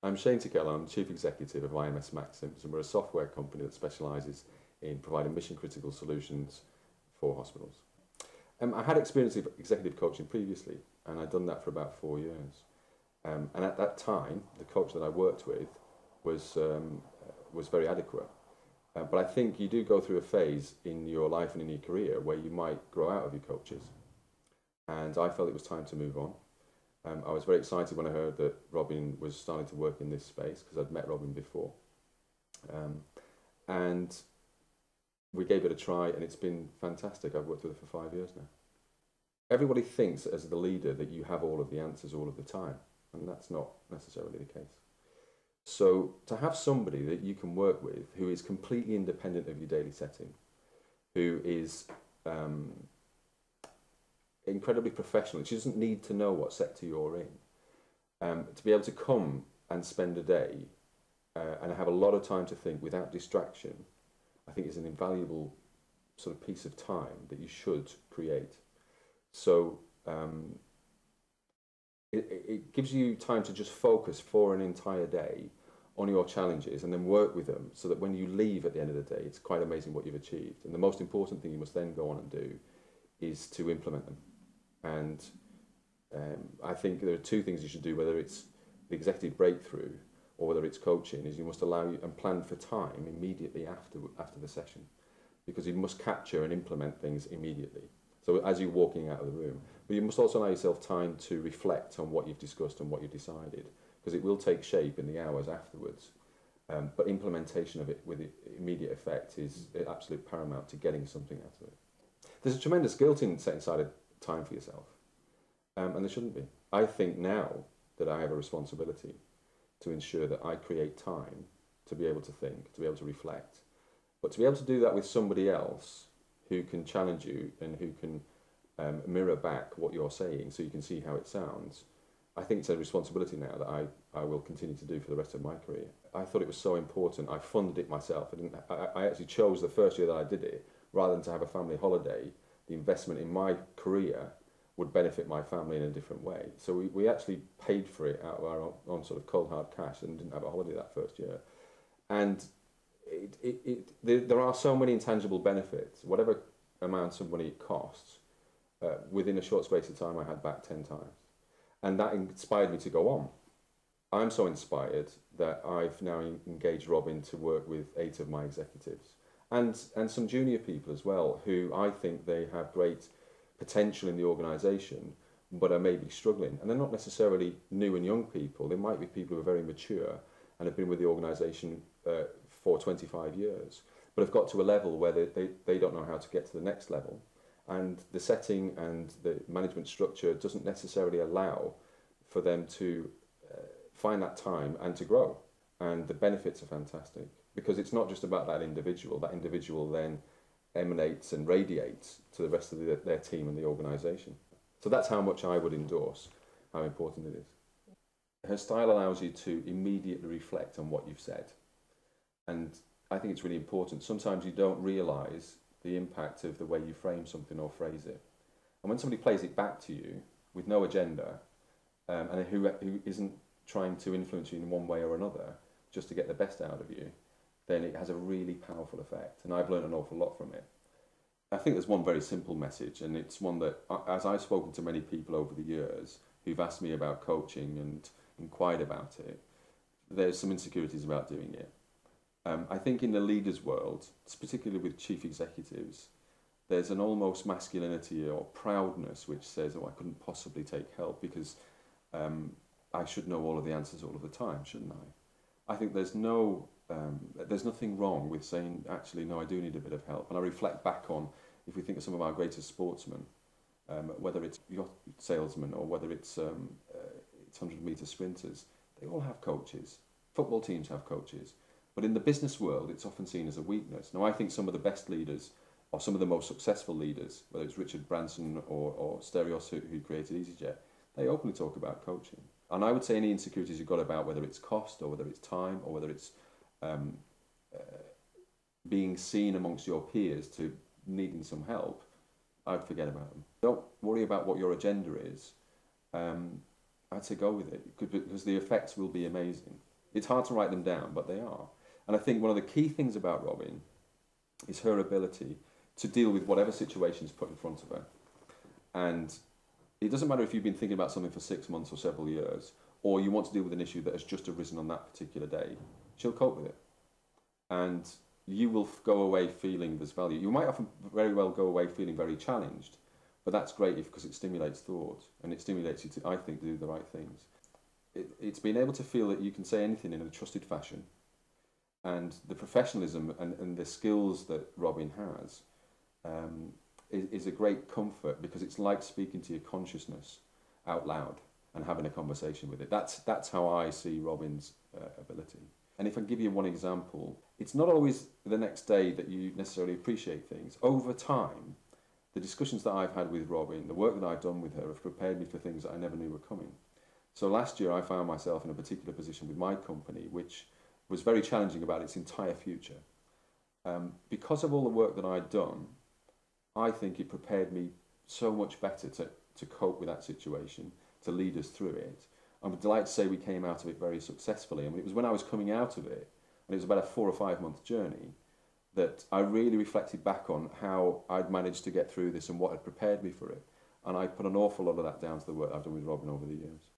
I'm Shane Tickell, I'm Chief Executive of IMS Maxims, and we're a software company that specialises in providing mission-critical solutions for hospitals. I had experience of executive coaching previously, and I'd done that for about 4 years. And at that time, the coach that I worked with was very adequate. But I think you do go through a phase in your life and in your career where you might grow out of your coaches. And I felt it was time to move on. I was very excited when I heard that Robin was starting to work in this space because I'd met Robin before. And we gave it a try and it's been fantastic. I've worked with her for 5 years now. Everybody thinks as the leader that you have all of the answers all of the time, and that's not necessarily the case. So to have somebody that you can work with who is completely independent of your daily setting, who is incredibly professional, she doesn't need to know what sector you're in, to be able to come and spend a day and have a lot of time to think without distraction, I think is an invaluable sort of piece of time that you should create. So it gives you time to just focus for an entire day on your challenges and then work with them so that when you leave at the end of the day, it's quite amazing what you've achieved. And the most important thing you must then go on and do is to implement them. And I think there are two things you should do, whether it's the executive breakthrough or whether it's coaching, is you must allow you and plan for time immediately after the session, because you must capture and implement things immediately. So as you're walking out of the room, but you must also allow yourself time to reflect on what you've discussed and what you've decided, because it will take shape in the hours afterwards. But implementation of it with immediate effect is absolute paramount to getting something out of it. There's a tremendous guilt in setting aside time for yourself, and there shouldn't be. I think now that I have a responsibility to ensure that I create time to be able to think, to be able to reflect, but to be able to do that with somebody else who can challenge you and who can mirror back what you're saying so you can see how it sounds. I think it's a responsibility now that I will continue to do for the rest of my career. I thought it was so important. I funded it myself. I actually chose the first year that I did it, rather than to have a family holiday, the investment in my career would benefit my family in a different way. So we actually paid for it out of our own sort of cold hard cash and didn't have a holiday that first year. And there are so many intangible benefits. Whatever amount of money it costs, within a short space of time I had back 10 times. And that inspired me to go on. I'm so inspired that I've now engaged Robin to work with 8 of my executives and some junior people as well, who I think they have great potential in the organisation but are maybe struggling. And they're not necessarily new and young people. They might be people who are very mature and have been with the organisation for 25 years, but have got to a level where they don't know how to get to the next level. And the setting and the management structure doesn't necessarily allow for them to find that time and to grow. And the benefits are fantastic, because it's not just about that individual. That individual then emanates and radiates to the rest of their team and the organisation. So that's how much I would endorse, how important it is. Her style allows you to immediately reflect on what you've said. And I think it's really important. Sometimes you don't realise the impact of the way you frame something or phrase it. And when somebody plays it back to you with no agenda, and who isn't trying to influence you in one way or another just to get the best out of you, then it has a really powerful effect. And I've learned an awful lot from it. I think there's one very simple message, and it's one that, as I've spoken to many people over the years who've asked me about coaching and inquired about it, there's some insecurities about doing it. I think in the leaders' world, particularly with chief executives, there's an almost masculinity or proudness which says, oh, I couldn't possibly take help because I should know all of the answers all of the time, shouldn't I? I think there's nothing wrong with saying, actually, no, I do need a bit of help. And I reflect back on, if we think of some of our greatest sportsmen, whether it's yacht salesmen or whether it's 100-metre sprinters, they all have coaches. Football teams have coaches. But in the business world, it's often seen as a weakness. Now, I think some of the best leaders, or some of the most successful leaders, whether it's Richard Branson or Stereos who created EasyJet, they openly talk about coaching. And I would say any insecurities you've got about whether it's cost or whether it's time or whether it's being seen amongst your peers to needing some help, I'd forget about them. Don't worry about what your agenda is. I'd say go with it, because the effects will be amazing. It's hard to write them down, but they are. And I think one of the key things about Robin is her ability to deal with whatever situation is put in front of her. And it doesn't matter if you've been thinking about something for 6 months or several years, or you want to deal with an issue that has just arisen on that particular day, she'll cope with it. And you will go away feeling there's value. You might often very well go away feeling very challenged, but that's great because it stimulates thought, and it stimulates you to, I think, do the right things. It's being able to feel that you can say anything in a trusted fashion, and the professionalism and the skills that Robin has is a great comfort, because it's like speaking to your consciousness out loud and having a conversation with it. That's how I see Robin's ability. And if I give you one example, it's not always the next day that you necessarily appreciate things. Over time, the discussions that I've had with Robin, the work that I've done with her, have prepared me for things that I never knew were coming. So last year I found myself in a particular position with my company, which was very challenging about its entire future. Because of all the work that I'd done, I think it prepared me so much better to cope with that situation, to lead us through it. I'm delighted to say we came out of it very successfully. I mean, it was when I was coming out of it, and it was about a 4 or 5 month journey, that I really reflected back on how I'd managed to get through this and what had prepared me for it. And I put an awful lot of that down to the work I've done with Robin over the years.